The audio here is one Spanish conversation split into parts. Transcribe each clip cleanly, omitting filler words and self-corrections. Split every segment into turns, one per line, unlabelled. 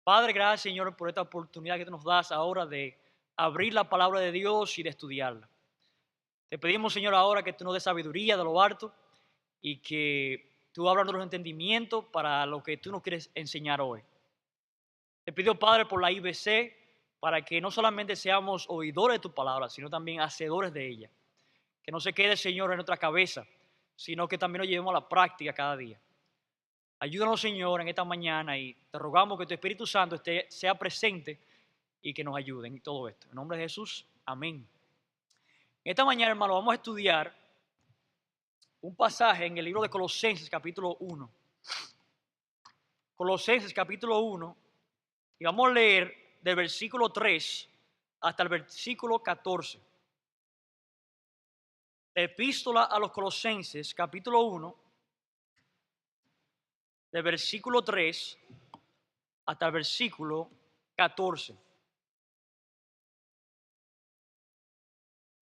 Padre, gracias, Señor, por esta oportunidad que tú nos das ahora de abrir la palabra de Dios y de estudiarla. Te pedimos, Señor, ahora que tú nos des sabiduría de lo alto y que tú abras nuestros entendimientos para lo que tú nos quieres enseñar hoy. Te pido, Padre, por la IBC, para que no solamente seamos oidores de tu palabra, sino también hacedores de ella. Que no se quede, Señor, en nuestra cabeza, sino que también lo llevemos a la práctica cada día. Ayúdanos, Señor, en esta mañana y te rogamos que tu Espíritu Santo sea presente y que nos ayude en todo esto. En nombre de Jesús, amén. En esta mañana, hermano, vamos a estudiar un pasaje en el libro de Colosenses, capítulo 1. Colosenses, capítulo 1, y vamos a leer del versículo 3 hasta el versículo 14. La epístola a los Colosenses, capítulo 1, del versículo 3 hasta el versículo 14.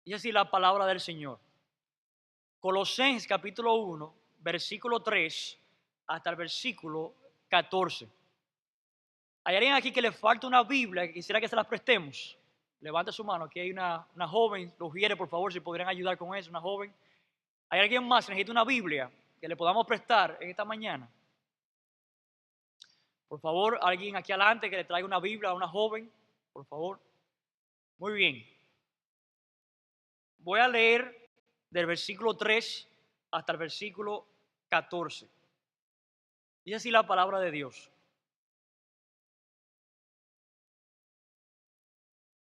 Y así la palabra del Señor. Colosenses capítulo 1, versículo 3 hasta el versículo 14. ¿Hay alguien aquí que le falta una Biblia que quisiera que se las prestemos? Levante su mano, aquí hay una joven, los viere por favor, si podrían ayudar con eso, una joven. ¿Hay alguien más que necesita una Biblia que le podamos prestar en esta mañana? Por favor, alguien aquí adelante que le traiga una Biblia a una joven, por favor. Muy bien. Voy a leer del versículo 3 hasta el versículo 14. Dice así la palabra de Dios.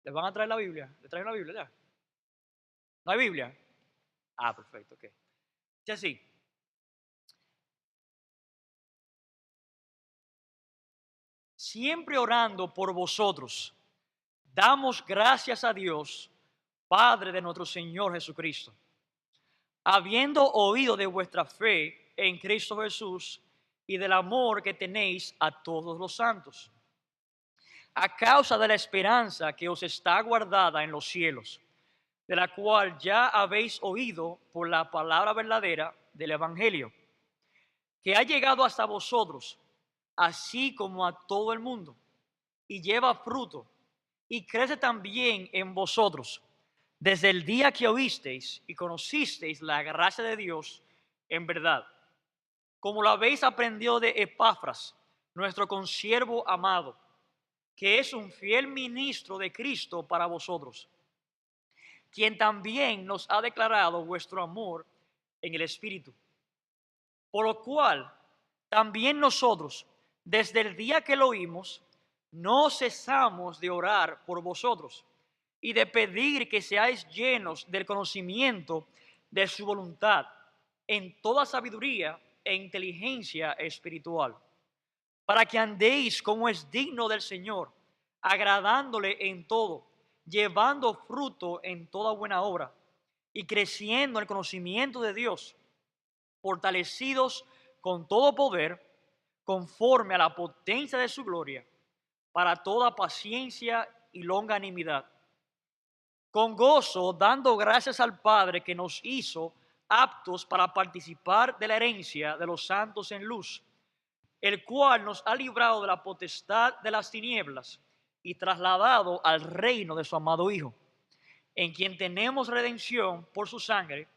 ¿Les van a traer la Biblia? ¿Les traen la Biblia ya? ¿No hay Biblia? Ah, perfecto, ok. Dice así. Siempre orando por vosotros, damos gracias a Dios, Padre de nuestro Señor Jesucristo, habiendo oído de vuestra fe en Cristo Jesús y del amor que tenéis a todos los santos, a causa de la esperanza que os está guardada en los cielos, de la cual ya habéis oído por la palabra verdadera del Evangelio, que ha llegado hasta vosotros, así como a todo el mundo, y lleva fruto, y crece también en vosotros, desde el día que oísteis y conocisteis la gracia de Dios en verdad, como lo habéis aprendido de Epafras, nuestro consiervo amado, que es un fiel ministro de Cristo para vosotros, quien también nos ha declarado vuestro amor en el Espíritu. Por lo cual, también nosotros, desde el día que lo oímos, no cesamos de orar por vosotros y de pedir que seáis llenos del conocimiento de su voluntad en toda sabiduría e inteligencia espiritual, para que andéis como es digno del Señor, agradándole en todo, llevando fruto en toda buena obra y creciendo en el conocimiento de Dios, fortalecidos con todo poder, conforme a la potencia de su gloria, para toda paciencia y longanimidad, con gozo dando gracias al Padre que nos hizo aptos para participar de la herencia de los santos en luz, el cual nos ha librado de la potestad de las tinieblas y trasladado al reino de su amado Hijo, en quien tenemos redención por su sangre,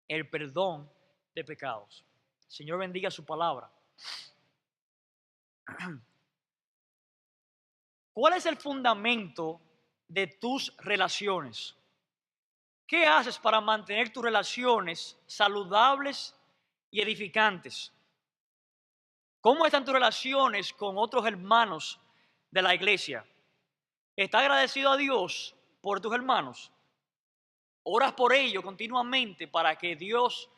el perdón de pecados. Señor, bendiga su palabra. ¿Cuál es el fundamento de tus relaciones? ¿Qué haces para mantener tus relaciones saludables y edificantes? ¿Cómo están tus relaciones con otros hermanos de la iglesia? ¿Estás agradecido a Dios por tus hermanos? ¿Oras por ellos continuamente para que Dios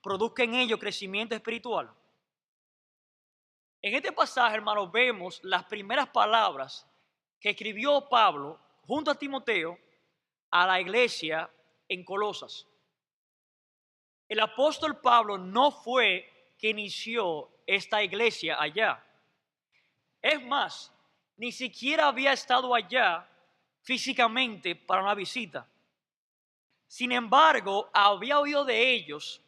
produzca en ellos crecimiento espiritual? En este pasaje, hermanos, vemos las primeras palabras que escribió Pablo junto a Timoteo a la iglesia en Colosas. El apóstol Pablo no fue que inició esta iglesia allá. Es más, ni siquiera había estado allá físicamente para una visita. Sin embargo, había oído de ellos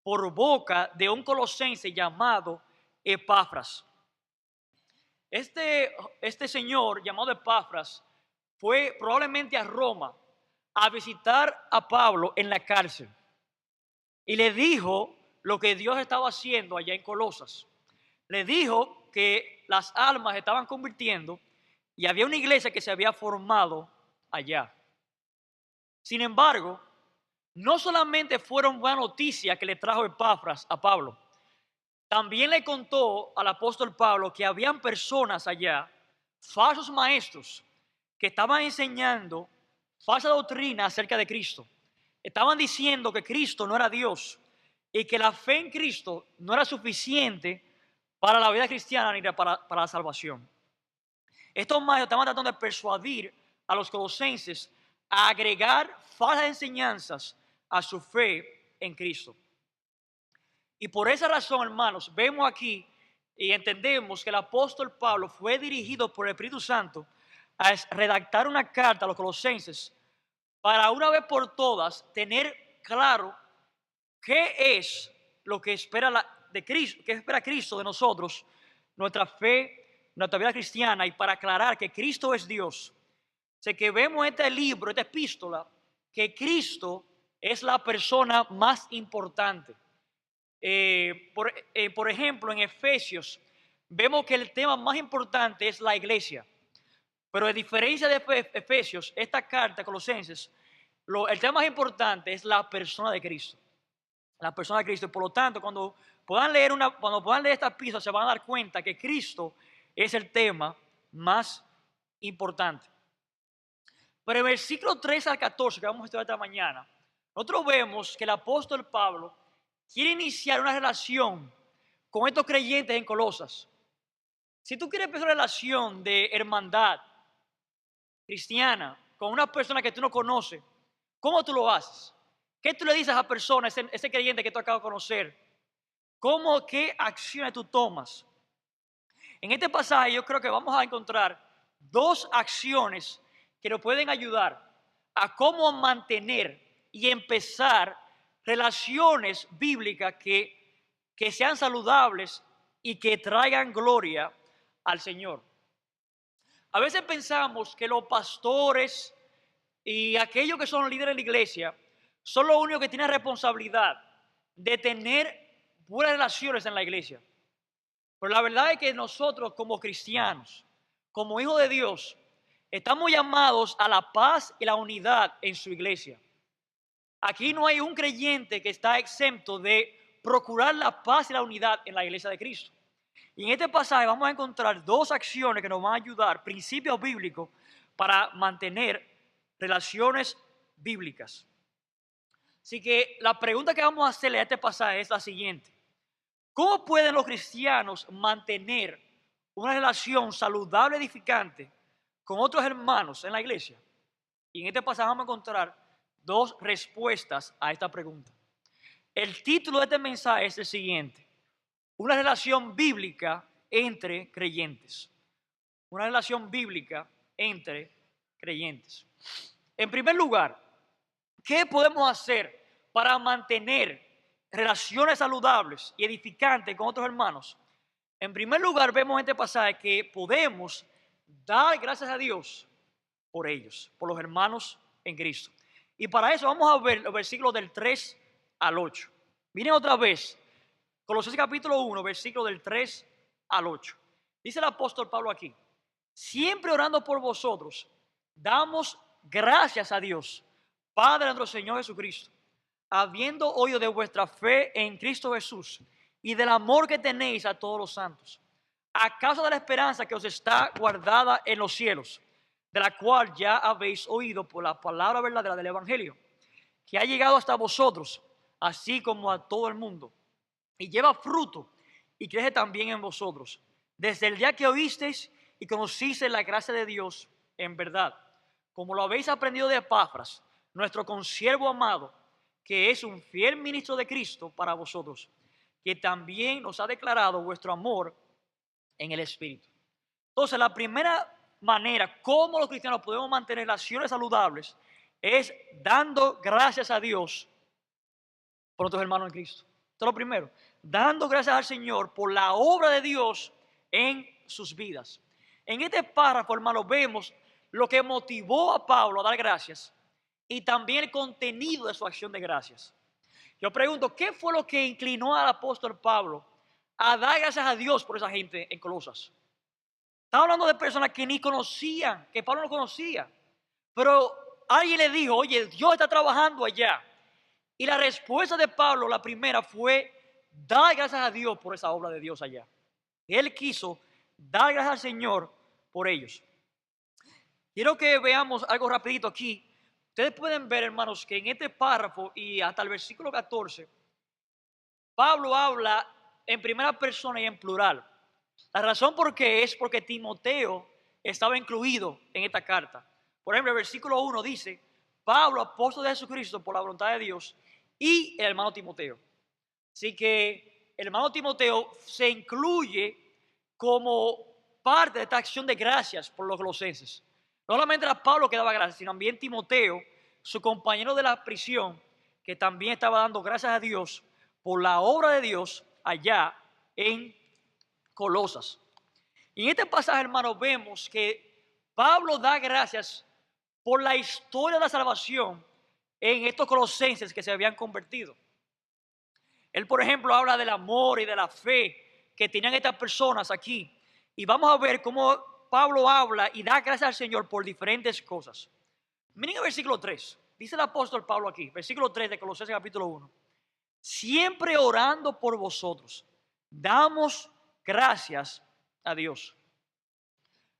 por boca de un colosense llamado Epafras. Este señor llamado Epafras fue probablemente a Roma a visitar a Pablo en la cárcel y le dijo lo que Dios estaba haciendo allá en Colosas. Le dijo que las almas estaban convirtiendo y había una iglesia que se había formado allá. Sin embargo, no solamente fueron buenas noticias que le trajo Epafras a Pablo, también le contó al apóstol Pablo que habían personas allá, falsos maestros, que estaban enseñando falsa doctrina acerca de Cristo. Estaban diciendo que Cristo no era Dios y que la fe en Cristo no era suficiente para la vida cristiana ni para la salvación. Estos maestros estaban tratando de persuadir a los colosenses a agregar falsas enseñanzas a su fe en Cristo. Y por esa razón, hermanos, vemos aquí y entendemos que el apóstol Pablo fue dirigido por el Espíritu Santo a redactar una carta a los colosenses para una vez por todas tener claro qué es lo que espera de Cristo, qué espera Cristo de nosotros, nuestra fe, nuestra vida cristiana, y para aclarar que Cristo es Dios. Sé que vemos este libro, esta epístola, que Cristo es la persona más importante. Por ejemplo, en Efesios vemos que el tema más importante es la iglesia, pero a diferencia de Efesios, esta carta a Colosenses, el tema más importante es la persona de Cristo, la persona de Cristo. Y por lo tanto, cuando puedan leer esta epístola, se van a dar cuenta que Cristo es el tema más importante. Pero en el versículo 3 al 14, que vamos a estudiar esta mañana, nosotros vemos que el apóstol Pablo quiere iniciar una relación con estos creyentes en Colosas. Si tú quieres empezar una relación de hermandad cristiana con una persona que tú no conoces, ¿cómo tú lo haces? ¿Qué tú le dices a esa persona, ese creyente que tú acabas de conocer? ¿Qué acciones tú tomas? En este pasaje yo creo que vamos a encontrar dos acciones que nos pueden ayudar a cómo mantener y empezar relaciones bíblicas que sean saludables y que traigan gloria al Señor. A veces pensamos que los pastores y aquellos que son líderes de la iglesia son los únicos que tienen responsabilidad de tener buenas relaciones en la iglesia. Pero la verdad es que nosotros como cristianos, como hijos de Dios, estamos llamados a la paz y la unidad en su iglesia. Aquí no hay un creyente que está exento de procurar la paz y la unidad en la iglesia de Cristo. Y en este pasaje vamos a encontrar dos acciones que nos van a ayudar, principios bíblicos, para mantener relaciones bíblicas. Así que la pregunta que vamos a hacerle a este pasaje es la siguiente: ¿cómo pueden los cristianos mantener una relación saludable, edificante con otros hermanos en la iglesia? Y en este pasaje vamos a encontrar dos respuestas a esta pregunta. El título de este mensaje es el siguiente: una relación bíblica entre creyentes. Una relación bíblica entre creyentes. En primer lugar, ¿qué podemos hacer para mantener relaciones saludables y edificantes con otros hermanos? En primer lugar, vemos en este pasaje que podemos dar gracias a Dios por ellos, por los hermanos en Cristo. Y para eso vamos a ver los versículos del 3 al 8. Miren otra vez, Colosenses capítulo 1, versículos del 3 al 8. Dice el apóstol Pablo aquí: siempre orando por vosotros, damos gracias a Dios, Padre de nuestro Señor Jesucristo, habiendo oído de vuestra fe en Cristo Jesús y del amor que tenéis a todos los santos, a causa de la esperanza que os está guardada en los cielos, de la cual ya habéis oído por la palabra verdadera del Evangelio, que ha llegado hasta vosotros, así como a todo el mundo, y lleva fruto y crece también en vosotros, desde el día que oísteis y conocisteis la gracia de Dios en verdad, como lo habéis aprendido de Epafras, nuestro consiervo amado, que es un fiel ministro de Cristo para vosotros, que también nos ha declarado vuestro amor en el Espíritu. Entonces, la primera manera como los cristianos podemos mantener relaciones saludables es dando gracias a Dios por nuestros hermanos en Cristo. Esto es lo primero, dando gracias al Señor por la obra de Dios en sus vidas. En este párrafo, hermanos, vemos lo que motivó a Pablo a dar gracias y también el contenido de su acción de gracias. Yo pregunto, ¿qué fue lo que inclinó al apóstol Pablo a dar gracias a Dios por esa gente en Colosas? Estaba hablando de personas que ni conocían, que Pablo no conocía, pero alguien le dijo, oye, Dios está trabajando allá. Y la respuesta de Pablo, la primera, fue dar gracias a Dios por esa obra de Dios allá. Él quiso dar gracias al Señor por ellos. Quiero que veamos algo rapidito aquí. Ustedes pueden ver, hermanos, que en este párrafo y hasta el versículo 14, Pablo habla en primera persona y en plural. La razón por qué es porque Timoteo estaba incluido en esta carta. Por ejemplo, el versículo 1 dice, Pablo, apóstol de Jesucristo por la voluntad de Dios, y el hermano Timoteo. Así que el hermano Timoteo se incluye como parte de esta acción de gracias por los colosenses. No solamente era Pablo que daba gracias, sino también Timoteo, su compañero de la prisión, que también estaba dando gracias a Dios por la obra de Dios allá en Colosas. Y en este pasaje, hermanos, vemos que Pablo da gracias por la historia de la salvación en estos colosenses que se habían convertido. Él, por ejemplo, habla del amor y de la fe que tenían estas personas aquí. Y vamos a ver cómo Pablo habla y da gracias al Señor por diferentes cosas. Miren el versículo 3. Dice el apóstol Pablo aquí, versículo 3 de Colosenses capítulo 1. Siempre orando por vosotros, damos gracias a Dios.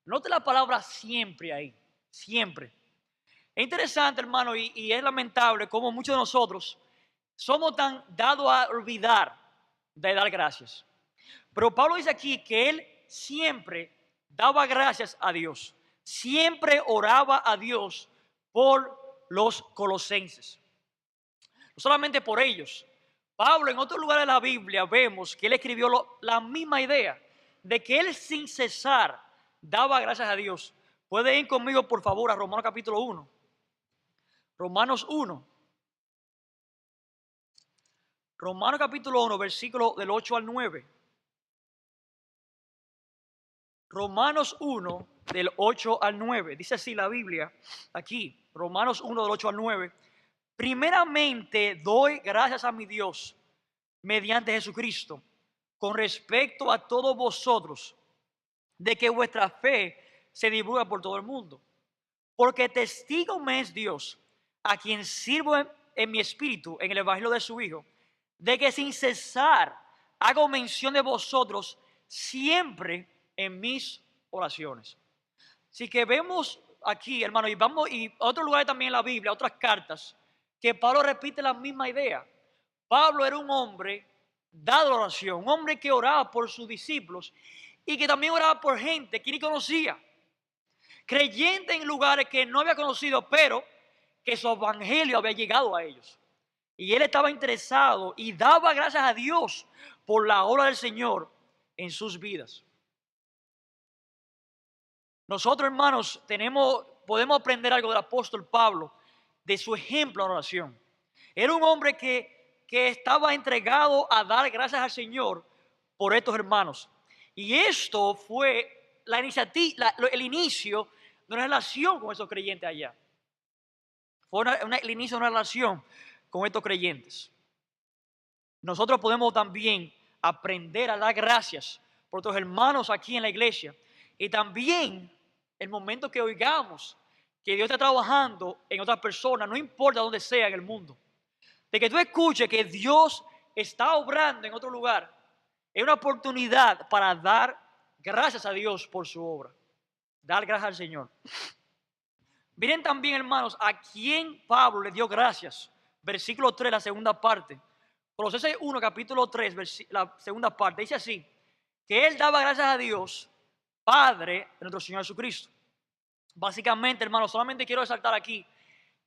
Note la palabra siempre ahí, siempre. Es interesante, hermano, y es lamentable cómo muchos de nosotros somos tan dados a olvidar de dar gracias. Pero Pablo dice aquí que él siempre daba gracias a Dios. Siempre oraba a Dios por los colosenses. No solamente por ellos. Pablo en otro lugar de la Biblia vemos que él escribió la misma idea de que él sin cesar daba gracias a Dios. Puede ir conmigo por favor a Romanos capítulo 1. Romanos 1. Romanos capítulo 1, versículo del 8 al 9. Romanos 1, del 8 al 9. Dice así la Biblia, aquí, Romanos 1, del 8 al 9. Primeramente doy gracias a mi Dios mediante Jesucristo con respecto a todos vosotros, de que vuestra fe se divulga por todo el mundo. Porque testigo me es Dios, a quien sirvo en mi espíritu, en el evangelio de su Hijo, de que sin cesar hago mención de vosotros siempre en mis oraciones. Así que vemos aquí, hermano, y otros lugares también en la Biblia, otras cartas, que Pablo repite la misma idea. Pablo era un hombre dado a la oración, un hombre que oraba por sus discípulos y que también oraba por gente que ni conocía, creyente en lugares que no había conocido, pero que su evangelio había llegado a ellos. Y él estaba interesado y daba gracias a Dios por la obra del Señor en sus vidas. Nosotros, hermanos, podemos aprender algo del apóstol Pablo, de su ejemplo en oración. Era un hombre que estaba entregado a dar gracias al Señor por estos hermanos. Y esto fue la iniciativa, el inicio de una relación con esos creyentes allá. Fue el inicio de una relación con estos creyentes. Nosotros podemos también aprender a dar gracias por otros hermanos aquí en la iglesia. Y también el momento que oigamos que Dios está trabajando en otras personas, no importa dónde sea en el mundo, de que tú escuches que Dios está obrando en otro lugar, es una oportunidad para dar gracias a Dios por su obra. Dar gracias al Señor. Miren también, hermanos, a quién Pablo le dio gracias. Versículo 3, la segunda parte. Colosenses 1, capítulo 3, la segunda parte. Dice así, que él daba gracias a Dios, Padre de nuestro Señor Jesucristo. Básicamente, hermanos, solamente quiero resaltar aquí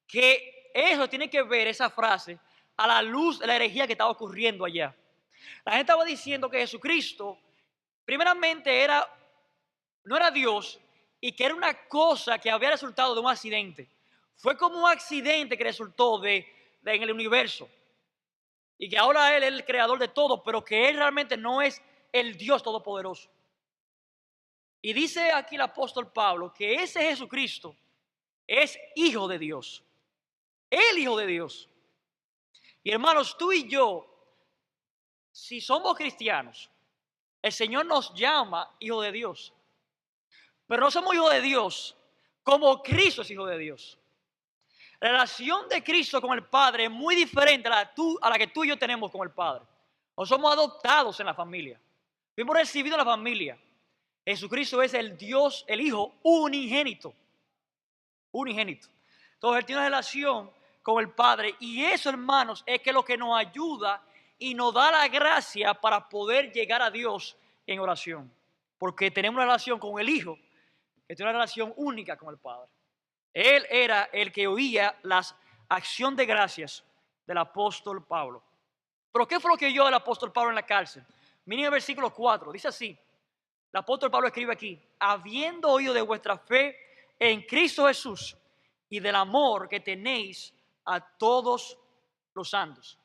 que eso tiene que ver, esa frase, a la luz de la herejía que estaba ocurriendo allá. La gente estaba diciendo que Jesucristo, primeramente, no era Dios y que era una cosa que había resultado de un accidente. Fue como un accidente que resultó en el universo. Y que ahora Él es el creador de todo, pero que Él realmente no es el Dios todopoderoso. Y dice aquí el apóstol Pablo que ese Jesucristo es hijo de Dios, el hijo de Dios. Y hermanos, tú y yo, si somos cristianos, el Señor nos llama hijo de Dios. Pero no somos hijos de Dios como Cristo es hijo de Dios. La relación de Cristo con el Padre es muy diferente a la que tú y yo tenemos con el Padre. No somos adoptados en la familia. Fuimos recibidos en la familia. Jesucristo es el Dios, el Hijo unigénito. Unigénito. Entonces Él tiene una relación con el Padre. Y eso, hermanos, es que lo que nos ayuda y nos da la gracia para poder llegar a Dios en oración. Porque tenemos una relación con el Hijo, que tiene una relación única con el Padre. Él era el que oía las acción de gracias del apóstol Pablo. Pero ¿qué fue lo que oyó el apóstol Pablo en la cárcel? Miren el versículo 4, dice así. El apóstol Pablo escribe aquí: habiendo oído de vuestra fe en Cristo Jesús y del amor que tenéis a todos los santos.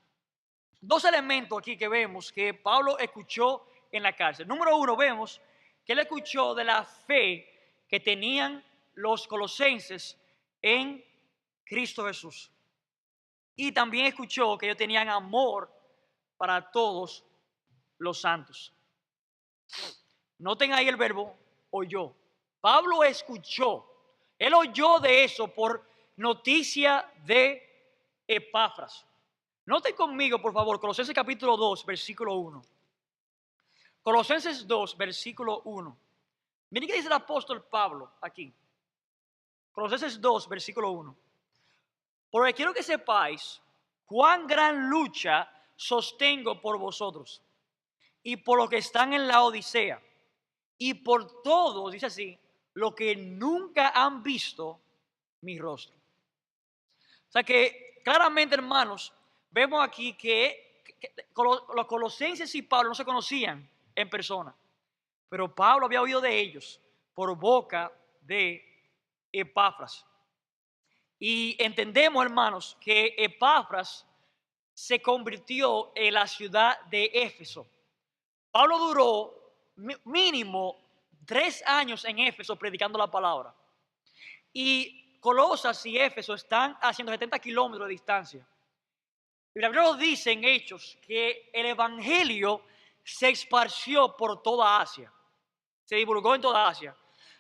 Dos elementos aquí que vemos que Pablo escuchó en la cárcel. Número uno, vemos que él escuchó de la fe que tenían los colosenses en Cristo Jesús. Y también escuchó que ellos tenían amor para todos los santos. Noten ahí el verbo oyó. Pablo escuchó. Él oyó de eso por noticia de Epafras. Noten conmigo, por favor, Colosenses capítulo 2, versículo 1. Colosenses 2, versículo 1. Miren qué dice el apóstol Pablo aquí. Colosenses 2, versículo 1. Porque quiero que sepáis cuán gran lucha sostengo por vosotros y por los que están en la Odisea y por todos, dice así, lo que nunca han visto mi rostro. O sea que claramente, hermanos, vemos aquí que los colosenses y Pablo no se conocían en persona, pero Pablo había oído de ellos por boca de Epafras. Y entendemos, hermanos, que Epafras se convirtió en la ciudad de Éfeso. Pablo duró mínimo 3 años en Éfeso predicando la palabra. Y Colosas y Éfeso están a 170 kilómetros de distancia. Y la Biblia nos dice en Hechos que el evangelio se esparció por toda Asia. Se divulgó en toda Asia.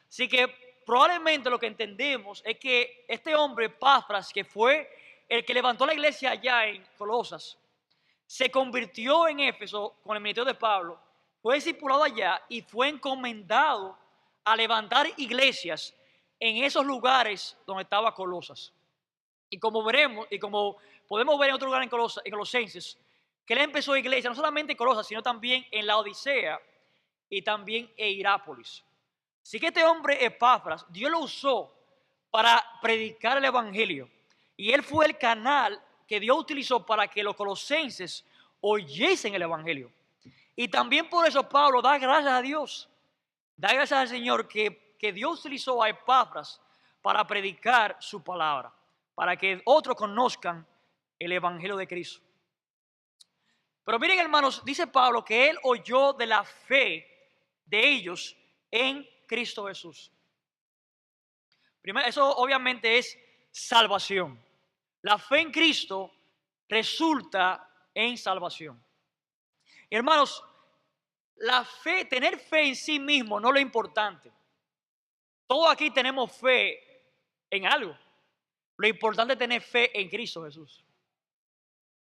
Así que probablemente lo que entendemos es que este hombre, Epafras, que fue el que levantó la iglesia allá en Colosas, se convirtió en Éfeso con el ministerio de Pablo, fue discipulado allá y fue encomendado a levantar iglesias en esos lugares donde estaba Colosas. Y como veremos, y como podemos ver en otro lugar en Colosenses, que él empezó iglesia no solamente en Colosas, sino también en la Odisea y también en Hierápolis. Así que este hombre Epafras, Dios lo usó para predicar el evangelio. Y él fue el canal que Dios utilizó para que los colosenses oyesen el evangelio. Y también por eso Pablo da gracias a Dios. Da gracias al Señor que Dios utilizó a Epafras para predicar su palabra, para que otros conozcan el evangelio de Cristo. Pero miren, hermanos, dice Pablo que él oyó de la fe de ellos en Cristo Jesús. Primero, eso obviamente es salvación. La fe en Cristo resulta en salvación. Hermanos, la fe, tener fe en sí mismo no es lo importante. Todos aquí tenemos fe en algo. Lo importante es tener fe en Cristo Jesús.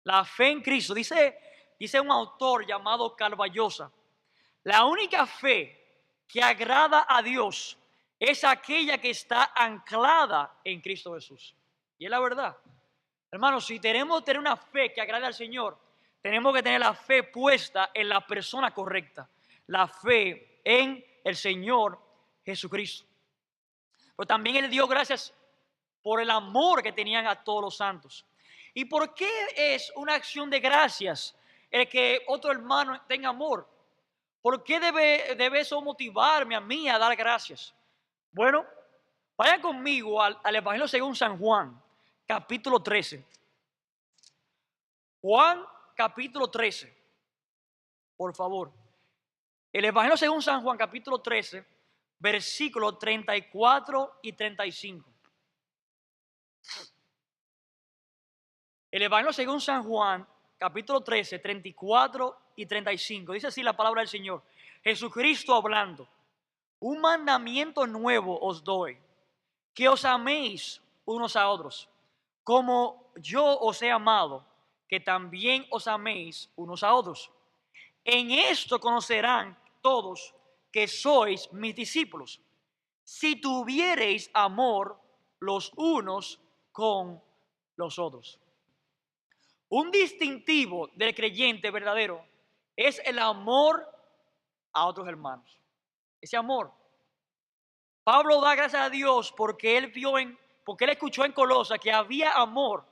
La fe en Cristo, dice un autor llamado Carballosa, la única fe que agrada a Dios es aquella que está anclada en Cristo Jesús. Y es la verdad. Hermanos, si queremos tener una fe que agrade al Señor, tenemos que tener la fe puesta en la persona correcta. La fe en el Señor Jesucristo. Pero también Él dio gracias por el amor que tenían a todos los santos. ¿Y por qué es una acción de gracias el que otro hermano tenga amor? ¿Por qué debe eso motivarme a mí a dar gracias? Bueno, vayan conmigo al Evangelio según San Juan, capítulo 13. Juan, capítulo 13. Por favor. El Evangelio según San Juan, capítulo 13, versículos 34 y 35. El Evangelio según San Juan, capítulo 13, 34 y 35. Dice así la palabra del Señor. Jesucristo hablando. Un mandamiento nuevo os doy, que os améis unos a otros, como yo os he amado, que también os améis unos a otros. En esto conocerán todos que sois mis discípulos, si tuviereis amor los unos con los otros. Un distintivo del creyente verdadero es el amor a otros hermanos. Ese amor. Pablo da gracias a Dios porque porque él escuchó en Colosa que había amor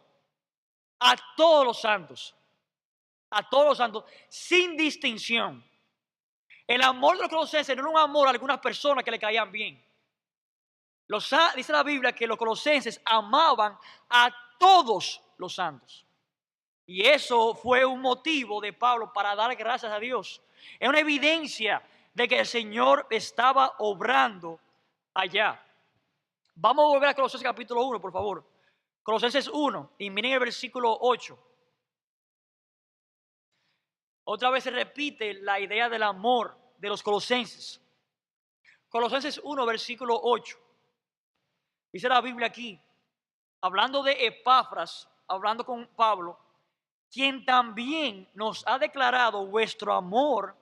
a todos los santos, sin distinción. El amor de los colosenses no era un amor a algunas personas que le caían bien. Dice la Biblia que los colosenses amaban a todos los santos. Y eso fue un motivo de Pablo para dar gracias a Dios. Es una evidencia de que el Señor estaba obrando allá. Vamos a volver a Colosenses capítulo 1, por favor. Colosenses 1, y miren el versículo 8. Otra vez se repite la idea del amor de los colosenses. Colosenses 1, versículo 8. Dice la Biblia aquí, hablando de Epafras, hablando con Pablo, quien también nos ha declarado vuestro amor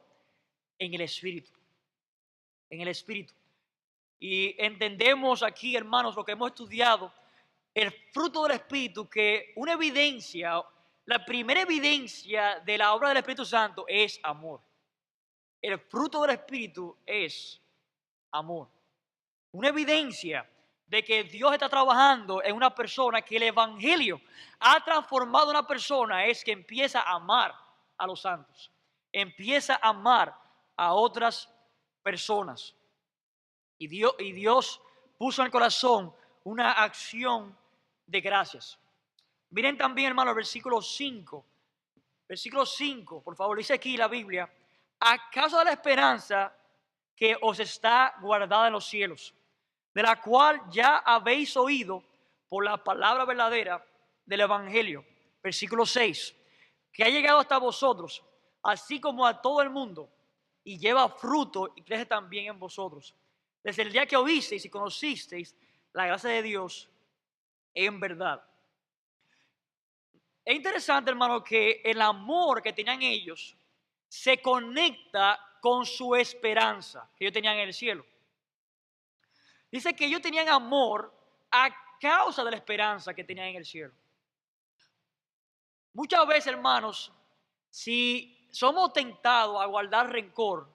en el Espíritu. En el Espíritu. Y entendemos aquí, hermanos, lo que hemos estudiado, el fruto del Espíritu, que una evidencia, la primera evidencia de la obra del Espíritu Santo es amor. El fruto del Espíritu es amor. Una evidencia de que Dios está trabajando en una persona, que el Evangelio ha transformado a una persona, es que empieza a amar a los santos. Empieza a amar a otras personas. Y Dios puso en el corazón una acción de gracias. Miren también, hermano, el versículo 5. Versículo 5, por favor, dice aquí la Biblia: a causa de la esperanza que os está guardada en los cielos, de la cual ya habéis oído por la palabra verdadera del Evangelio. Versículo 6, que ha llegado hasta vosotros, así como a todo el mundo, y lleva fruto y crece también en vosotros, desde el día que oísteis y conocisteis la gracia de Dios en verdad. Es interesante, hermano, que el amor que tenían ellos se conecta con su esperanza que ellos tenían en el cielo. Dice que ellos tenían amor a causa de la esperanza que tenían en el cielo. Muchas veces, hermanos, si somos tentados a guardar rencor,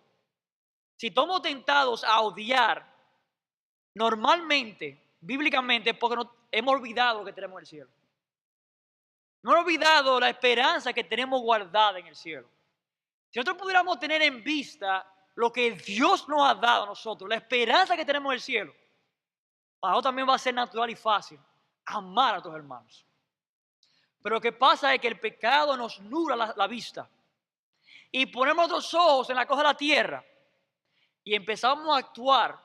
si somos tentados a odiar, normalmente, bíblicamente, porque hemos olvidado lo que tenemos en el cielo. No hemos olvidado la esperanza que tenemos guardada en el cielo. Si nosotros pudiéramos tener en vista lo que Dios nos ha dado a nosotros, la esperanza que tenemos en el cielo, para nosotros también va a ser natural y fácil amar a tus hermanos. Pero lo que pasa es que el pecado nos nubla la vista y ponemos nuestros ojos en la cosa de la tierra y empezamos a actuar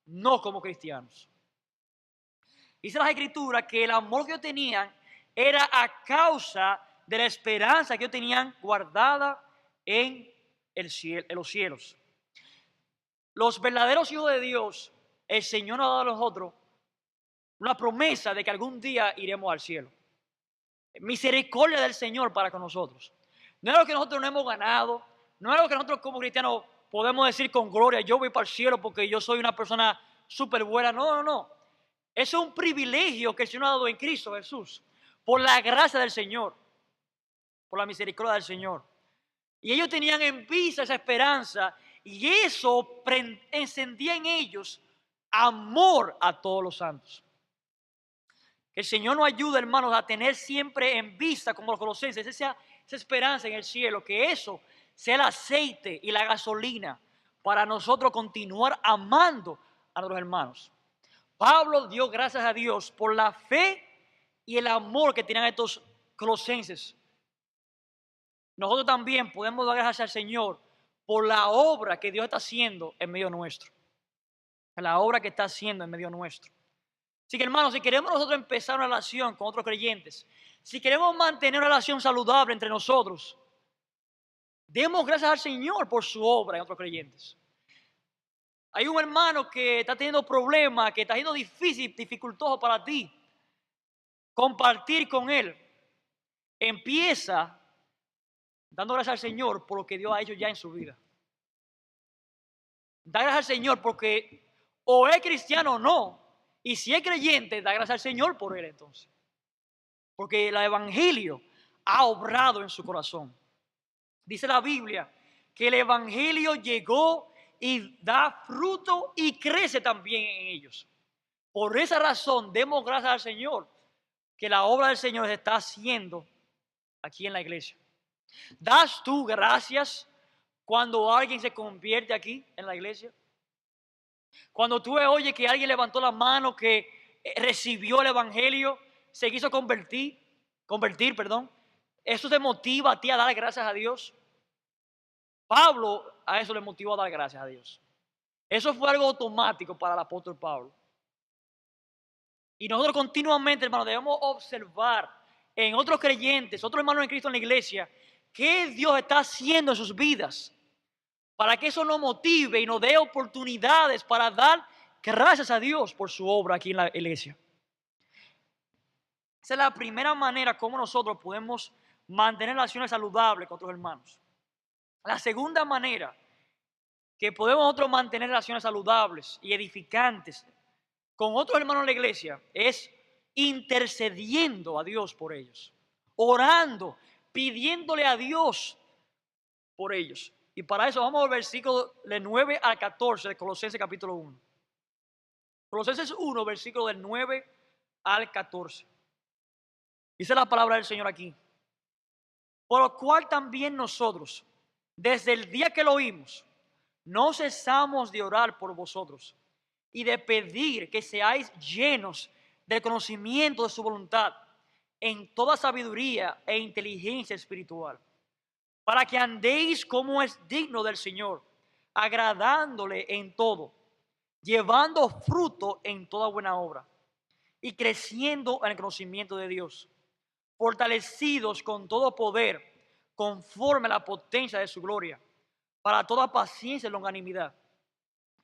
no como cristianos. Dice las Escrituras que el amor que ellos tenían era a causa de la esperanza que ellos tenían guardada en los cielos. Los verdaderos hijos de Dios, el Señor nos ha dado a nosotros una promesa de que algún día iremos al cielo. Misericordia del Señor para con nosotros. No es lo que nosotros no hemos ganado, no es lo que nosotros como cristianos podemos decir con gloria: yo voy para el cielo porque yo soy una persona súper buena. No. Eso es un privilegio que el Señor ha dado en Cristo Jesús, por la gracia del Señor, por la misericordia del Señor. Y ellos tenían en vista esa esperanza, y eso encendía en ellos amor a todos los santos. Que el Señor nos ayude, hermanos, a tener siempre en vista, como los colosenses, esa esperanza en el cielo, que eso sea el aceite y la gasolina para nosotros continuar amando a nuestros hermanos. Pablo dio gracias a Dios por la fe y el amor que tenían estos colosenses. Nosotros también podemos dar gracias al Señor por la obra que Dios está haciendo en medio nuestro. la obra que está haciendo en medio nuestro. Así que hermanos, si queremos nosotros empezar una relación con otros creyentes, si queremos mantener una relación saludable entre nosotros, demos gracias al Señor por su obra en otros creyentes. Hay un hermano que está teniendo problemas, que está siendo difícil, dificultoso para ti. Compartir con él. Empieza dando gracias al Señor por lo que Dios ha hecho ya en su vida. Da gracias al Señor porque o es cristiano o no. Y si es creyente, da gracias al Señor por él entonces. Porque el evangelio ha obrado en su corazón. Dice la Biblia que el evangelio llegó y da fruto y crece también en ellos. Por esa razón, demos gracias al Señor que la obra del Señor se está haciendo aquí en la iglesia. ¿Das tú gracias cuando alguien se convierte aquí en la iglesia? Cuando tú oyes que alguien levantó la mano, que recibió el evangelio, se quiso convertir, eso te motiva a ti a dar gracias a Dios. Pablo a eso le motivó a dar gracias a Dios. Eso fue algo automático para el apóstol Pablo. Y nosotros continuamente, hermanos, debemos observar en otros creyentes, otros hermanos en Cristo en la iglesia, qué Dios está haciendo en sus vidas, para que eso nos motive y nos dé oportunidades para dar gracias a Dios por su obra aquí en la iglesia. Esa es la primera manera como nosotros podemos mantener relaciones saludables con otros hermanos. La segunda manera que podemos nosotros mantener relaciones saludables y edificantes con otros hermanos de la iglesia es intercediendo a Dios por ellos, orando, pidiéndole a Dios por ellos. Y para eso vamos al versículo del 9 al 14 de Colosenses capítulo 1. Colosenses 1, versículo del 9 al 14. Dice la palabra del Señor aquí. Por lo cual también nosotros, desde el día que lo oímos, no cesamos de orar por vosotros y de pedir que seáis llenos del conocimiento de su voluntad en toda sabiduría e inteligencia espiritual, para que andéis como es digno del Señor, agradándole en todo, llevando fruto en toda buena obra y creciendo en el conocimiento de Dios, fortalecidos con todo poder, conforme a la potencia de su gloria, para toda paciencia y longanimidad,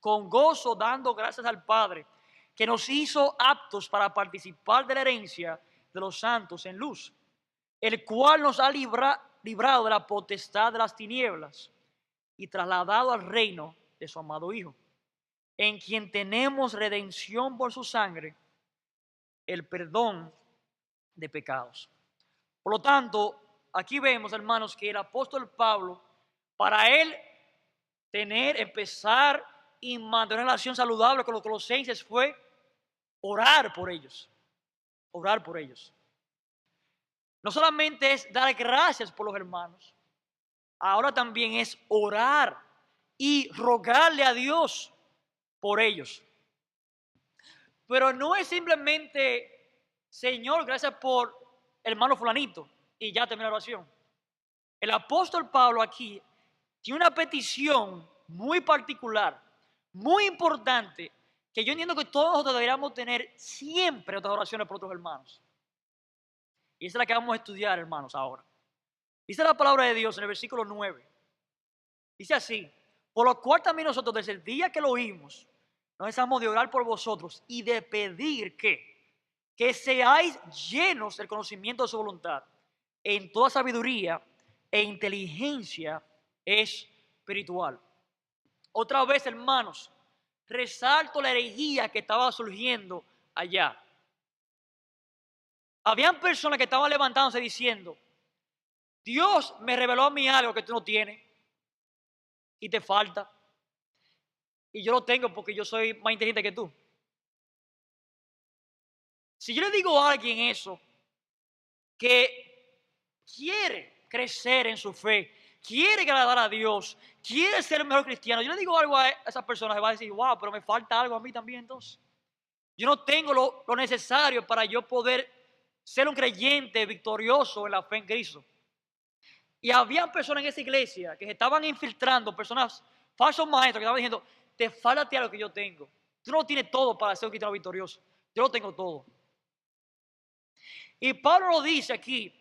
con gozo dando gracias al Padre, que nos hizo aptos para participar de la herencia de los santos en luz, el cual nos ha librado de la potestad de las tinieblas y trasladado al reino de su amado Hijo, en quien tenemos redención por su sangre, el perdón de pecados. Por lo tanto, aquí vemos, hermanos, que el apóstol Pablo, para él empezar y mantener una relación saludable con los colosenses fue orar por ellos. Orar por ellos. No solamente es dar gracias por los hermanos, ahora también es orar y rogarle a Dios por ellos. Pero no es simplemente, Señor, gracias por hermano fulanito, y ya termina la oración. El apóstol Pablo aquí tiene una petición muy particular, muy importante, que yo entiendo que todos nosotros deberíamos tener siempre otras oraciones por otros hermanos. Y esa es la que vamos a estudiar, hermanos, ahora. Dice la palabra de Dios en el versículo 9. Dice así: por lo cual también nosotros desde el día que lo oímos, nos cesamos de orar por vosotros y de pedir que seáis llenos del conocimiento de su voluntad en toda sabiduría e inteligencia espiritual. Otra vez, hermanos, resalto la herejía que estaba surgiendo allá. Habían personas que estaban levantándose diciendo: Dios me reveló a mí algo que tú no tienes y te falta, y yo lo tengo porque yo soy más inteligente que tú. Si yo le digo a alguien eso, que quiere crecer en su fe, quiere agradar a Dios, quiere ser el mejor cristiano, yo le digo algo a esas personas, se va a decir: wow, pero me falta algo a mí también entonces. Yo no tengo lo necesario para yo poder ser un creyente victorioso en la fe en Cristo. Y había personas en esa iglesia que se estaban infiltrando, personas, falsos maestros, que estaban diciendo: te falta algo que yo tengo. Tú no tienes todo para ser un cristiano victorioso. Yo lo tengo todo. Y Pablo lo dice aquí.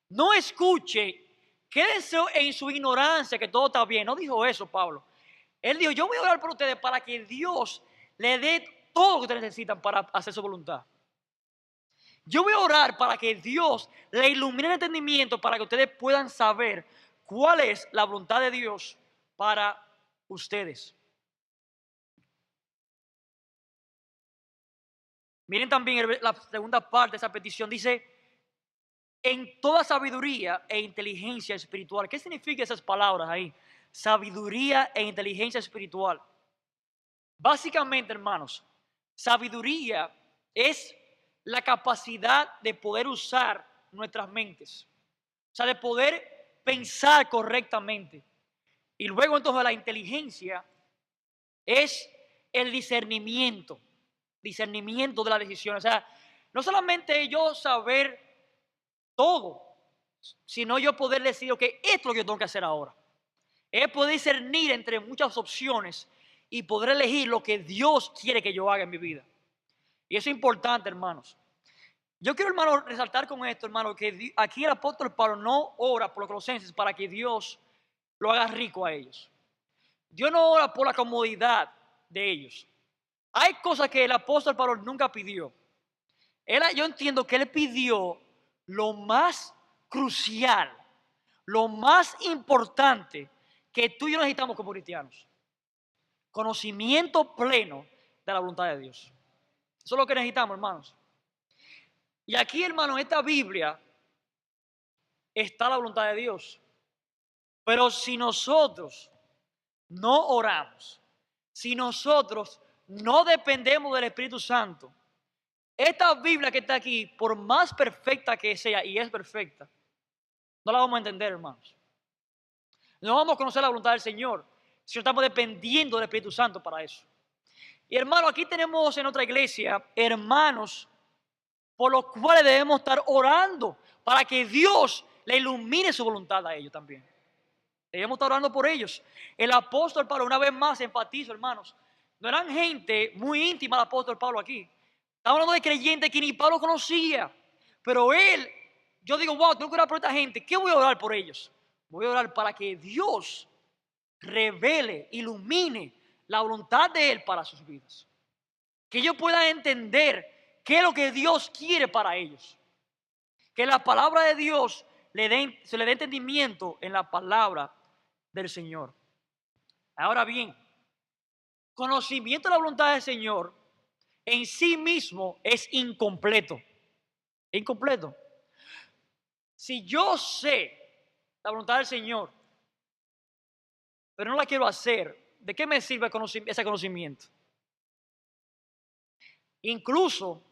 No escuche, quédense en su ignorancia que todo está bien. No dijo eso Pablo. Él dijo, yo voy a orar por ustedes para que Dios le dé todo lo que ustedes necesitan para hacer su voluntad. Yo voy a orar para que Dios le ilumine el entendimiento para que ustedes puedan saber cuál es la voluntad de Dios para ustedes. Miren también la segunda parte de esa petición. Dice, en toda sabiduría e inteligencia espiritual. ¿Qué significan esas palabras ahí? Sabiduría e inteligencia espiritual. Básicamente, hermanos, sabiduría es la capacidad de poder usar nuestras mentes. O sea, de poder pensar correctamente. Y luego entonces la inteligencia es el discernimiento de la decisión. O sea, no solamente yo saber todo, sino yo poder decir, ok, esto es lo que yo tengo que hacer ahora. Es poder discernir entre muchas opciones y poder elegir lo que Dios quiere que yo haga en mi vida. Y eso es importante, hermanos. Yo quiero, hermano, resaltar con esto, hermano, que aquí el apóstol Pablo no ora por los colosenses para que Dios lo haga rico a ellos. Dios no ora por la comodidad de ellos. Hay cosas que el apóstol Pablo nunca pidió. Yo entiendo que él pidió lo más crucial, lo más importante que tú y yo necesitamos como cristianos. Conocimiento pleno de la voluntad de Dios. Eso es lo que necesitamos, hermanos. Y aquí, hermanos, en esta Biblia está la voluntad de Dios. Pero si nosotros no oramos, si nosotros no dependemos del Espíritu Santo, esta Biblia que está aquí, por más perfecta que sea, y es perfecta, no la vamos a entender, hermanos. No vamos a conocer la voluntad del Señor si no estamos dependiendo del Espíritu Santo para eso. Y hermano, aquí tenemos en otra iglesia hermanos por los cuales debemos estar orando para que Dios le ilumine su voluntad a ellos también. Debemos estar orando por ellos. El apóstol Pablo, una vez más enfatizo, hermanos, no eran gente muy íntima el apóstol Pablo aquí. Estamos hablando de creyentes que ni Pablo conocía. Pero él, yo digo, wow, tengo que orar por esta gente. ¿Qué voy a orar por ellos? Voy a orar para que Dios revele, ilumine la voluntad de Él para sus vidas. Que ellos puedan entender qué es lo que Dios quiere para ellos. Que la palabra de Dios se le dé entendimiento en la palabra del Señor. Ahora bien, conocimiento de la voluntad del Señor en sí mismo es incompleto. Incompleto. Si yo sé la voluntad del Señor, pero no la quiero hacer, ¿de qué me sirve ese conocimiento? Incluso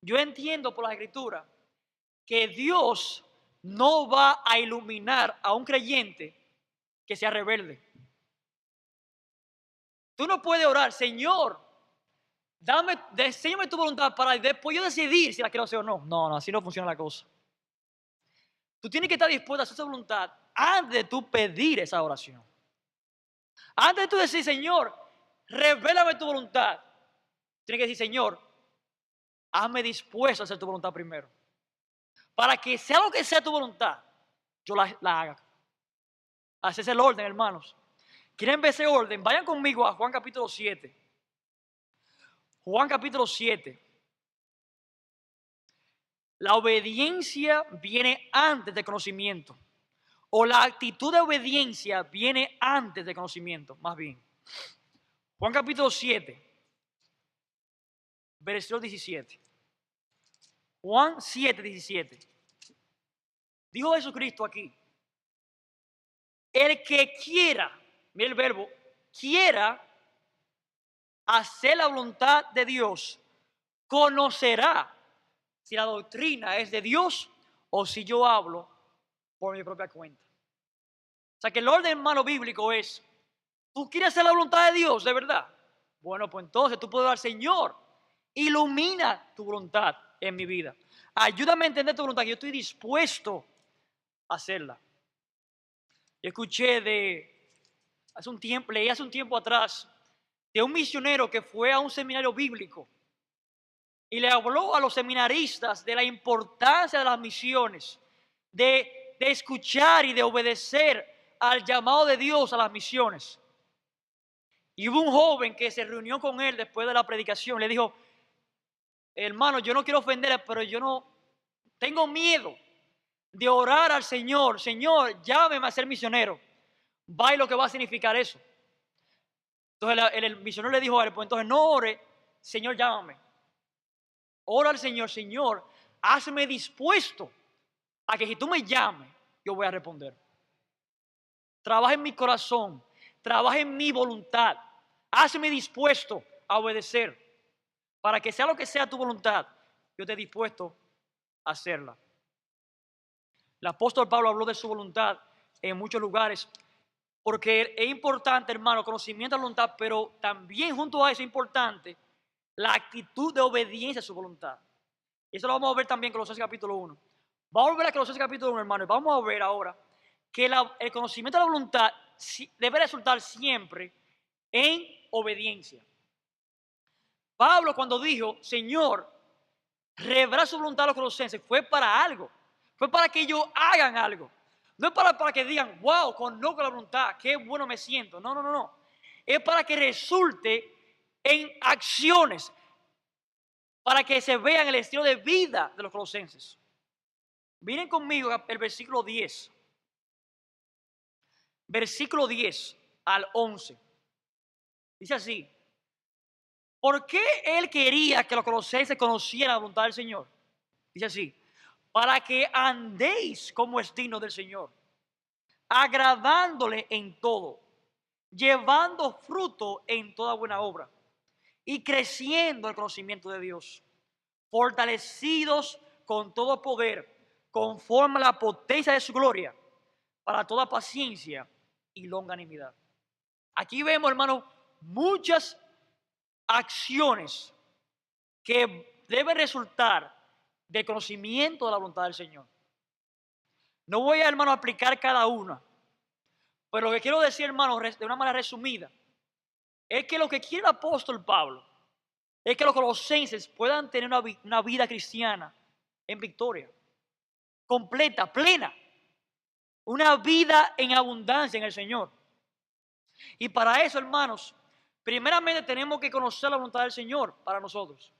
yo entiendo por la Escritura que Dios no va a iluminar a un creyente que sea rebelde. Tú no puedes orar, Señor, enséñame tu voluntad para después yo decidir si la quiero hacer o no. No, así no funciona la cosa. Tú tienes que estar dispuesto a hacer esa voluntad antes de tú pedir esa oración. Antes de tú decir, Señor, revélame tu voluntad, tienes que decir, Señor, hazme dispuesto a hacer tu voluntad primero. Para que sea lo que sea tu voluntad, yo la haga. Ese es el orden, hermanos. ¿Quieren ver ese orden? Vayan conmigo a Juan capítulo 7. Juan capítulo 7. La obediencia viene antes del conocimiento. O la actitud de obediencia viene antes del conocimiento, más bien. Juan capítulo 7, versículo 17. Juan 7, 17. Dijo Jesucristo aquí. El que quiera, mira el verbo, quiera hacer la voluntad de Dios, conocerá si la doctrina es de Dios o si yo hablo por mi propia cuenta. O sea que el orden, hermano, bíblico es, ¿tú quieres hacer la voluntad de Dios de verdad? Bueno, pues entonces tú puedes dar, Señor, ilumina tu voluntad en mi vida. Ayúdame a entender tu voluntad, que yo estoy dispuesto a hacerla. Yo escuché leí hace un tiempo atrás de un misionero que fue a un seminario bíblico y le habló a los seminaristas de la importancia de las misiones, de escuchar y de obedecer al llamado de Dios a las misiones. Y hubo un joven que se reunió con él después de la predicación. Le dijo: hermano, yo no quiero ofenderle, pero yo no tengo miedo de orar al Señor. Señor, llámeme a ser misionero. Vaya lo que va a significar eso. Entonces el misionero le dijo a él: pues entonces no ore, Señor, llámame. Ora al Señor: Señor, hazme dispuesto a que si tú me llames, yo voy a responder. Trabaja en mi corazón, trabaja en mi voluntad. Hazme dispuesto a obedecer. Para que sea lo que sea tu voluntad, yo esté dispuesto a hacerla. El apóstol Pablo habló de su voluntad en muchos lugares, porque es importante, hermano, conocimiento de la voluntad, pero también junto a eso es importante la actitud de obediencia a su voluntad. Y eso lo vamos a ver también en Colosenses capítulo 1. Vamos a ver a Colosenses capítulo 1, hermano, y vamos a ver ahora que el conocimiento de la voluntad debe resultar siempre en obediencia. Pablo, cuando dijo: Señor, revela su voluntad a los colosenses, fue para algo. Fue para que ellos hagan algo. No es para que digan: wow, conozco la voluntad, qué bueno me siento. No, no, no, no. Es para que resulte en acciones, para que se vean el estilo de vida de los colosenses. Miren conmigo el versículo 10. Versículo 10 al 11. Dice así: ¿por qué él quería que los colosenses conocieran la voluntad del Señor? Dice así: para que andéis como es digno del Señor, agradándole en todo, llevando fruto en toda buena obra y creciendo en el conocimiento de Dios, fortalecidos con todo poder, conforme a la potencia de su gloria, para toda paciencia y longanimidad. Aquí vemos, hermanos, muchas acciones que deben resultar del conocimiento de la voluntad del Señor. No voy a, hermano, aplicar cada una, pero lo que quiero decir, hermano, de una manera resumida, es que lo que quiere el apóstol Pablo es que los colosenses puedan tener una vida cristiana en victoria, completa, plena, una vida en abundancia en el Señor. Y para eso, hermanos, primeramente tenemos que conocer la voluntad del Señor para nosotros.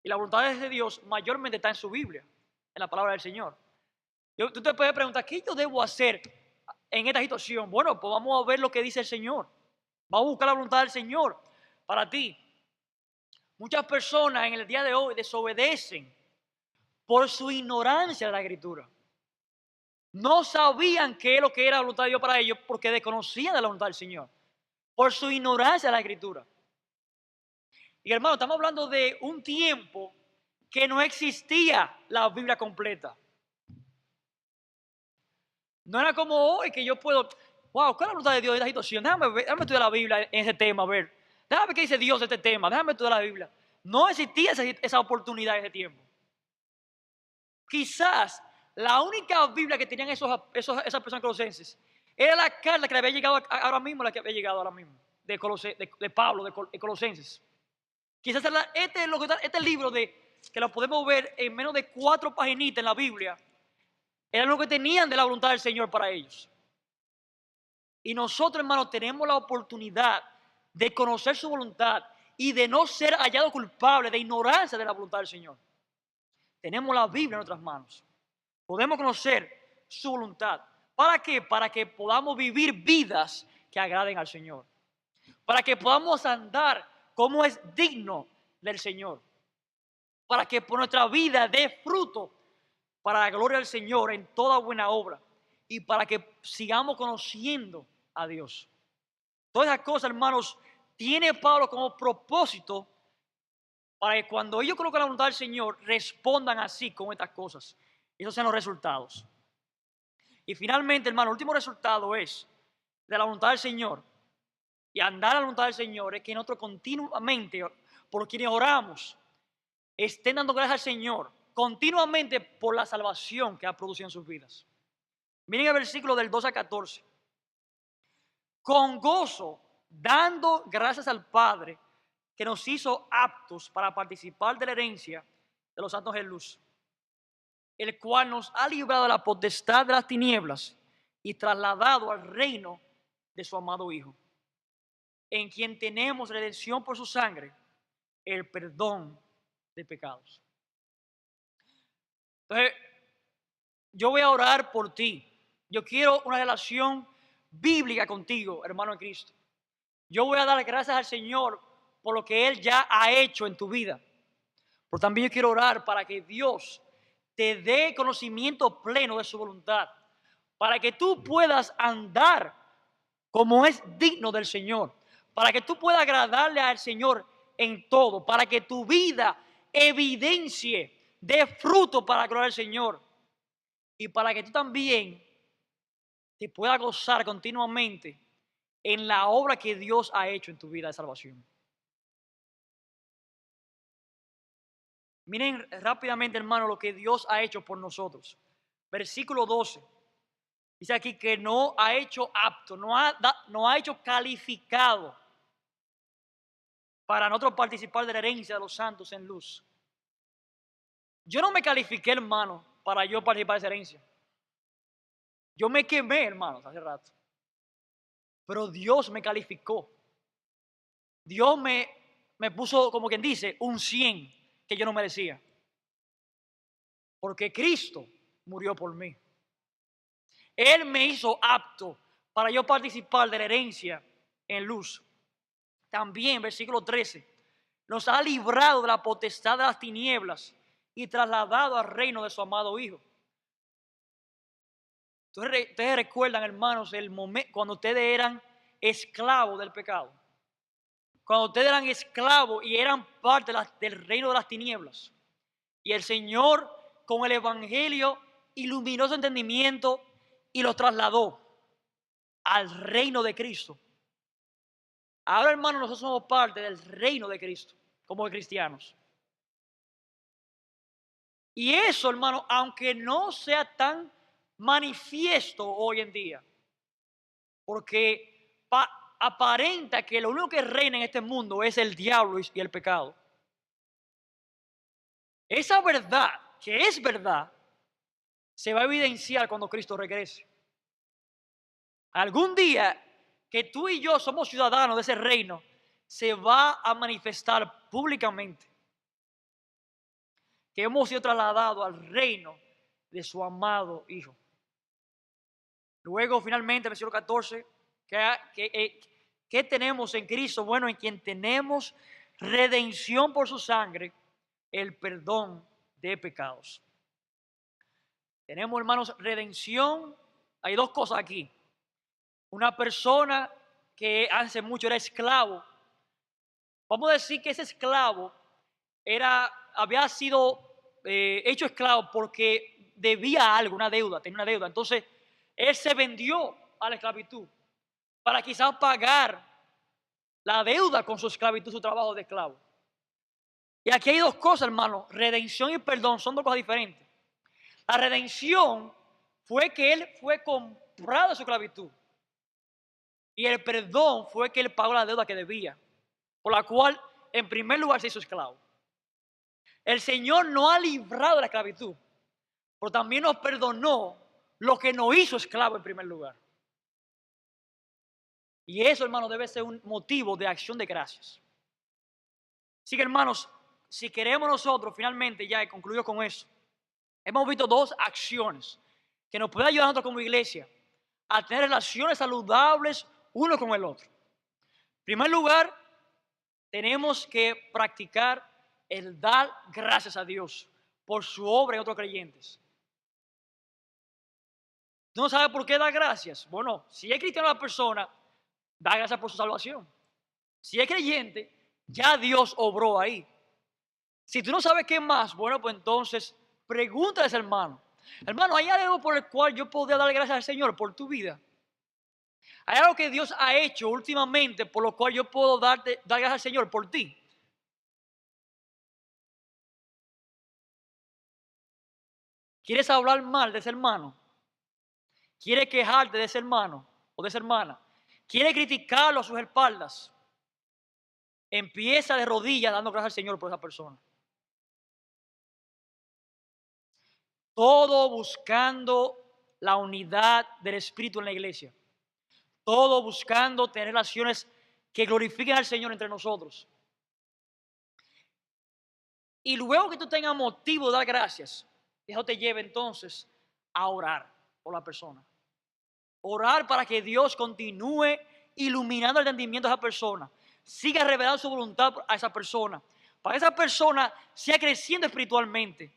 Y la voluntad de Dios mayormente está en su Biblia, en la palabra del Señor. Tú te puedes preguntar: ¿qué yo debo hacer en esta situación? Bueno, pues vamos a ver lo que dice el Señor. Vamos a buscar la voluntad del Señor para ti. Muchas personas en el día de hoy desobedecen por su ignorancia de la Escritura. No sabían qué es lo que era la voluntad de Dios para ellos porque desconocían de la voluntad del Señor. Por su ignorancia de la Escritura. Y hermano, estamos hablando de un tiempo que no existía la Biblia completa. No era como hoy que yo puedo: wow, ¿cuál es la voluntad de Dios en esta situación? Déjame estudiar la Biblia en ese tema, a ver. Déjame ver qué dice Dios de este tema, déjame estudiar la Biblia. No existía esa oportunidad en ese tiempo. Quizás la única Biblia que tenían esas personas colosenses era la carta que le había llegado ahora mismo, de Pablo, de Colosenses. Quizás este libro que lo podemos ver en menos de 4 paginitas en la Biblia, era lo que tenían de la voluntad del Señor para ellos. Y nosotros, hermanos, tenemos la oportunidad de conocer su voluntad y de no ser hallados culpables de ignorancia de la voluntad del Señor. Tenemos la Biblia en nuestras manos. Podemos conocer su voluntad. ¿Para qué? Para que podamos vivir vidas que agraden al Señor. Para que podamos andar como es digno del Señor. Para que por nuestra vida dé fruto para la gloria del Señor en toda buena obra. Y para que sigamos conociendo a Dios. Todas esas cosas, hermanos, tiene Pablo como propósito para que cuando ellos colocan la voluntad del Señor respondan así con estas cosas. Y esos sean los resultados. Y finalmente, hermano, el último resultado es de la voluntad del Señor. Y andar a la voluntad del Señor es que nosotros continuamente, por quienes oramos, estén dando gracias al Señor continuamente por la salvación que ha producido en sus vidas. Miren el versículo del 2 al 14. Con gozo dando gracias al Padre que nos hizo aptos para participar de la herencia de los santos en luz, el cual nos ha librado de la potestad de las tinieblas y trasladado al reino de su amado Hijo, en quien tenemos redención por su sangre, el perdón de pecados. Entonces, yo voy a orar por ti. Yo quiero una relación bíblica contigo, hermano en Cristo. Yo voy a dar gracias al Señor por lo que Él ya ha hecho en tu vida. Pero también yo quiero orar para que Dios te dé conocimiento pleno de su voluntad, para que tú puedas andar como es digno del Señor, para que tú puedas agradarle al Señor en todo, para que tu vida evidencie, dé fruto para agradar al Señor y para que tú también te puedas gozar continuamente en la obra que Dios ha hecho en tu vida de salvación. Miren rápidamente, hermano, lo que Dios ha hecho por nosotros. Versículo 12. Dice aquí que no ha hecho apto, no ha hecho calificado para nosotros participar de la herencia de los santos en luz. Yo no me califiqué, hermano, para yo participar de esa herencia. Yo me quemé, hermanos, hace rato. Pero Dios me calificó. Dios me puso, como quien dice, un 100 que yo no merecía. Porque Cristo murió por mí. Él me hizo apto para yo participar de la herencia en luz. También, versículo 13, nos ha librado de la potestad de las tinieblas y trasladado al reino de su amado Hijo. Ustedes recuerdan, hermanos, el momento cuando ustedes eran esclavos del pecado. Cuando ustedes eran esclavos y eran parte del reino de las tinieblas. Y el Señor, con el Evangelio, iluminó su entendimiento y lo trasladó al reino de Cristo. Ahora, hermanos, nosotros somos parte del reino de Cristo, como cristianos. Y eso, hermano, aunque no sea tan manifiesto hoy en día, porque aparenta que lo único que reina en este mundo es el diablo y el pecado. Esa verdad, que es verdad, se va a evidenciar cuando Cristo regrese. Algún día que tú y yo somos ciudadanos de ese reino, se va a manifestar públicamente que hemos sido trasladados al reino de su amado Hijo. Luego, finalmente, versículo 14, ¿qué tenemos en Cristo? Bueno, en quien tenemos redención por su sangre, el perdón de pecados. Tenemos, hermanos, redención. Hay dos cosas aquí. Una persona que hace mucho era esclavo. Vamos a decir que ese esclavo había sido hecho esclavo porque debía algo, una deuda, tenía una deuda. Entonces, él se vendió a la esclavitud para quizás pagar la deuda con su esclavitud, su trabajo de esclavo. Y aquí hay dos cosas, hermano. Redención y perdón son dos cosas diferentes. La redención fue que él fue comprado de su esclavitud. Y el perdón fue que él pagó la deuda que debía, por la cual en primer lugar se hizo esclavo. El Señor no ha librado de la esclavitud, pero también nos perdonó lo que nos hizo esclavo en primer lugar. Y eso, hermanos, debe ser un motivo de acción de gracias. Así que, hermanos, si queremos nosotros, finalmente, ya he concluido con eso, hemos visto dos acciones que nos pueden ayudar a nosotros como iglesia a tener relaciones saludables uno con el otro. En primer lugar, tenemos que practicar el dar gracias a Dios por su obra en otros creyentes. ¿Tú no sabes por qué dar gracias? Bueno, si es cristiano la persona, da gracias por su salvación. Si es creyente, ya Dios obró ahí. Si tú no sabes qué más, bueno, pues entonces pregúntale a ese hermano. Hermano, ¿hay algo por el cual yo podría dar gracias al Señor por tu vida? ¿Hay algo que Dios ha hecho últimamente por lo cual yo puedo dar gracias al Señor por ti? ¿Quieres hablar mal de ese hermano? ¿Quieres quejarte de ese hermano o de esa hermana? quiere criticarlo a sus espaldas, empieza de rodillas dando gracias al Señor por esa persona. Todo buscando la unidad del Espíritu en la iglesia. Todo buscando tener relaciones que glorifiquen al Señor entre nosotros. Y luego que tú tengas motivo de dar gracias, eso te lleva entonces a orar por la persona. Orar para que Dios continúe iluminando el entendimiento de esa persona. Siga revelando su voluntad a esa persona. Para que esa persona siga creciendo espiritualmente.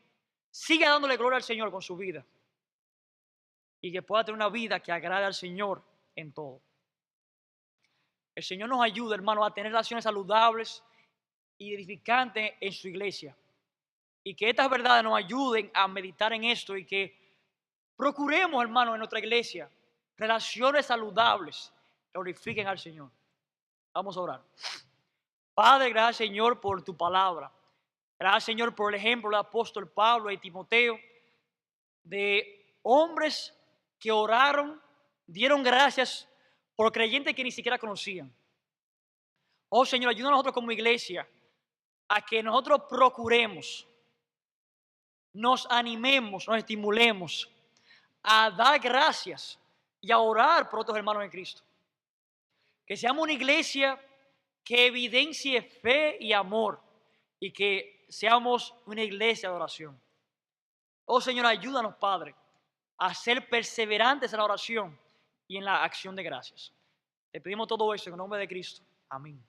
Siga dándole gloria al Señor con su vida. Y que pueda tener una vida que agrade al Señor en todo. El Señor nos ayuda, hermano, a tener relaciones saludables y edificantes en su iglesia. Y que estas verdades nos ayuden a meditar en esto y que procuremos, hermano, en nuestra iglesia, relaciones saludables que glorifiquen al Señor. Vamos a orar. Padre, gracias, Señor, por tu palabra. Gracias, Señor, por el ejemplo del apóstol Pablo y Timoteo, de hombres que oraron, dieron gracias por creyentes que ni siquiera conocían. Oh, Señor, ayúdanos a nosotros como iglesia a que nosotros procuremos, nos animemos, nos estimulemos a dar gracias y a orar por otros hermanos en Cristo. Que seamos una iglesia que evidencie fe y amor y que seamos una iglesia de oración. Oh Señor, ayúdanos, Padre, a ser perseverantes en la oración y en la acción de gracias. Te pedimos todo eso en el nombre de Cristo. Amén.